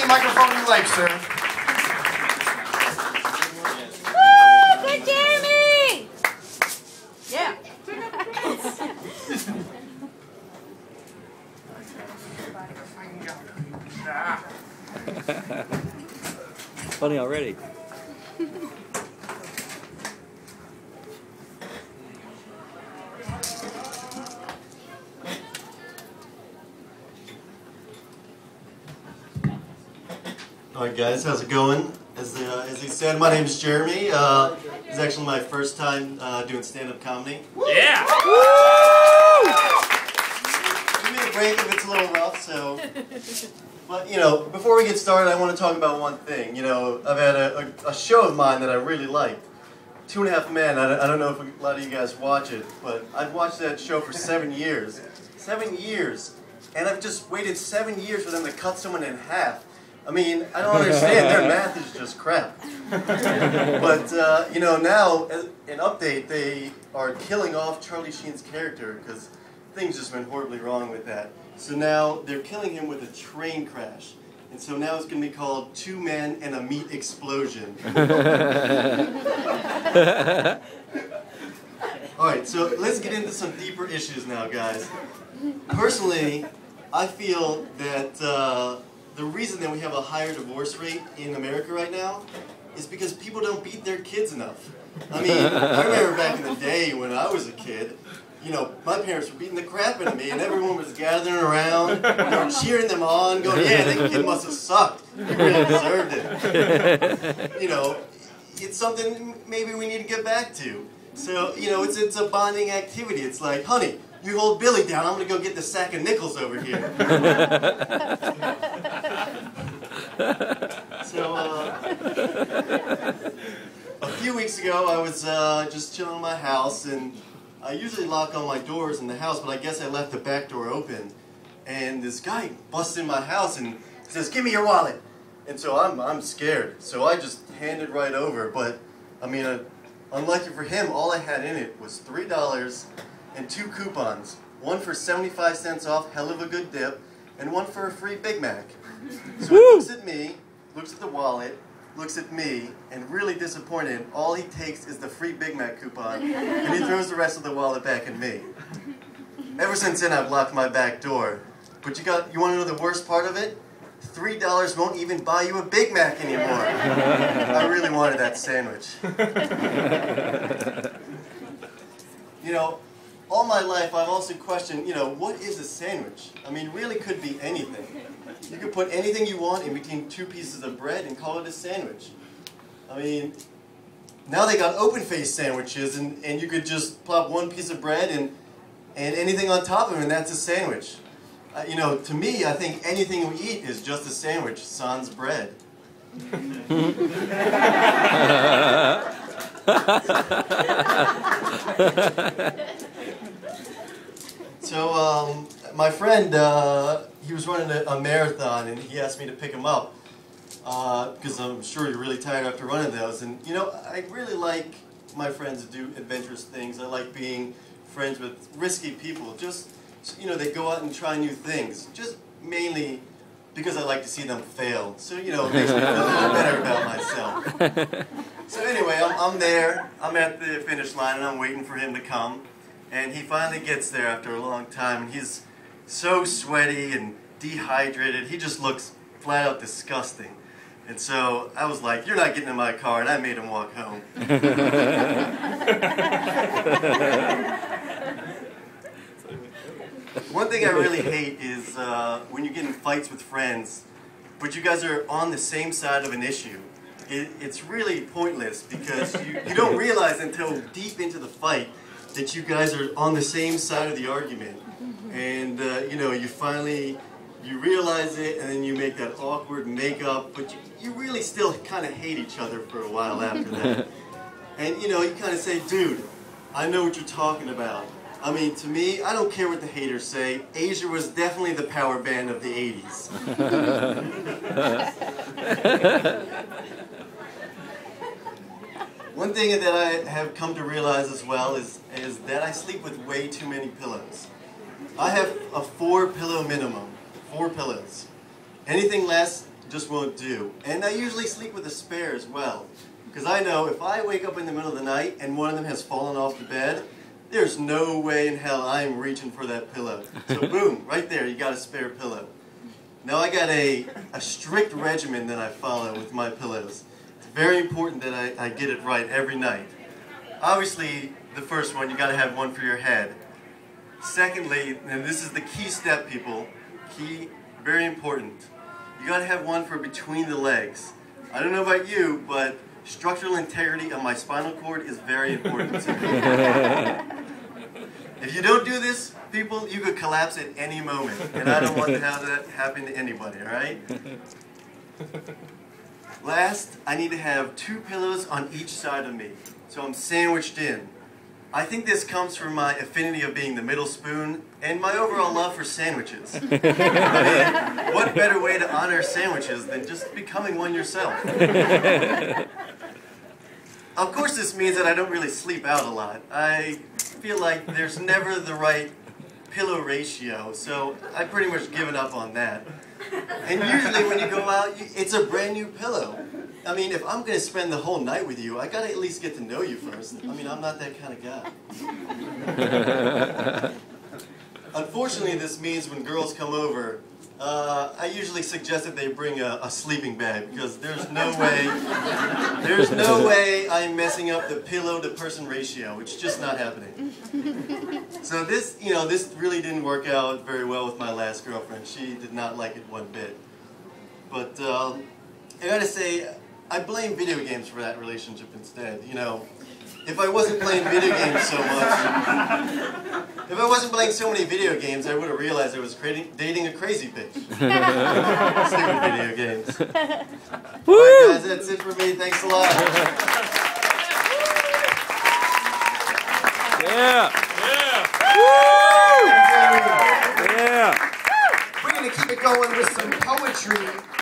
microphone you like, sir. Woo! Good Jeremy! Yeah. Funny already. Alright guys, how's it going? As he said, my name is Jeremy. It's actually my first time doing stand-up comedy. Yeah! Give me a break if it's a little rough, so... But, you know, before we get started, I want to talk about one thing. You know, I've had a show of mine that I really liked. 2.5 Men. I don't know if a lot of you guys watch it, but I've watched that show for 7 years. 7 years! And I've just waited 7 years for them to cut someone in half. I mean, I don't understand. Their math is just crap. But, you know, now, as an update, they are killing off Charlie Sheen's character because things just went horribly wrong with that. So now they're killing him with a train crash. And so now it's going to be called 2 Men and a Meat Explosion. Alright, so let's get into some deeper issues now, guys. Personally, I feel that the reason that we have a higher divorce rate in America right now is because people don't beat their kids enough. I mean, I remember back in the day when I was a kid, you know, my parents were beating the crap out of me and everyone was gathering around, you know, cheering them on, going, yeah, that kid must have sucked. He really deserved it. You know, it's something maybe we need to get back to. So, you know, it's a bonding activity. It's like, honey, you hold Billy down, I'm going to go get the sack of nickels over here. So, a few weeks ago, I was just chilling in my house, and I usually lock all my doors in the house, but I guess I left the back door open. And this guy busts in my house and says, "Give me your wallet." And so I'm scared. So I just hand it right over. But, I mean, unlucky for him, all I had in it was $3 and 2 coupons. One for 75 cents off, hell of a good dip, and one for a free Big Mac. So he looks at me, looks at the wallet, looks at me, and really disappointed, all he takes is the free Big Mac coupon, and he throws the rest of the wallet back at me. Ever since then, I've locked my back door. But you want to know the worst part of it? $3 won't even buy you a Big Mac anymore. I really wanted that sandwich. You know, all my life I've also questioned, you know, what is a sandwich? I mean, really could be anything. You could put anything you want in between 2 pieces of bread and call it a sandwich. I mean, now they got open-faced sandwiches and you could just plop 1 piece of bread and anything on top of it and that's a sandwich. You know, to me, I think anything we eat is just a sandwich, sans bread. So, my friend, he was running a marathon and he asked me to pick him up because I'm sure you're really tired after running those. And, you know, I really like my friends to do adventurous things. I like being friends with risky people. Just, you know, they go out and try new things. Just mainly because I like to see them fail. So, you know, it makes me feel a little better about myself. So anyway, I'm there. I'm at the finish line and I'm waiting for him to come. And he finally gets there after a long time. And he's so sweaty and dehydrated. He just looks flat out disgusting. And so I was like, "You're not getting in my car," and I made him walk home. One thing I really hate is when you get in fights with friends, but you guys are on the same side of an issue. It's really pointless because you don't realize until deep into the fight that you guys are on the same side of the argument. And, you know, you realize it and then you make that awkward makeup, but you really still kind of hate each other for a while after that. And, you know, you kind of say, "Dude, I know what you're talking about." I mean, to me, I don't care what the haters say. Asia was definitely the power band of the 80s. One thing that I have come to realize as well is that I sleep with way too many pillows. I have a 4-pillow minimum. 4 pillows. Anything less, just won't do. And I usually sleep with a spare as well. Because I know if I wake up in the middle of the night and one of them has fallen off the bed, there's no way in hell I'm reaching for that pillow. So boom, right there, you got a spare pillow. Now I got a strict regimen that I follow with my pillows. It's very important that I get it right every night. Obviously, the first one, you got to have one for your head. Secondly, and this is the key step, people, very important, you got to have one for between the legs. I don't know about you, but structural integrity of my spinal cord is very important to me. If you don't do this, people, you could collapse at any moment, and I don't want to have that happen to anybody, alright? Last, I need to have 2 pillows on each side of me, so I'm sandwiched in. I think this comes from my affinity of being the middle spoon and my overall love for sandwiches. I mean, what better way to honor sandwiches than just becoming one yourself? Of course, this means that I don't really sleep out a lot. I feel like there's never the right pillow ratio, so I've pretty much given up on that. And usually when you go out, it's a brand new pillow. I mean, if I'm going to spend the whole night with you, I got to at least get to know you first. I mean, I'm not that kind of guy. Unfortunately, this means when girls come over, I usually suggest that they bring a sleeping bag because there's no way I'm messing up the pillow to person ratio. It's just not happening. So this really didn't work out very well with my last girlfriend. She did not like it one bit. But I gotta say, I blame video games for that relationship instead. You know, if I wasn't playing video games so much, if I wasn't playing so many video games, I would have realized I was dating a crazy bitch. Stupid video games. Alright guys, that's it for me. Thanks a lot. Yeah. We're going to keep it going with some poetry.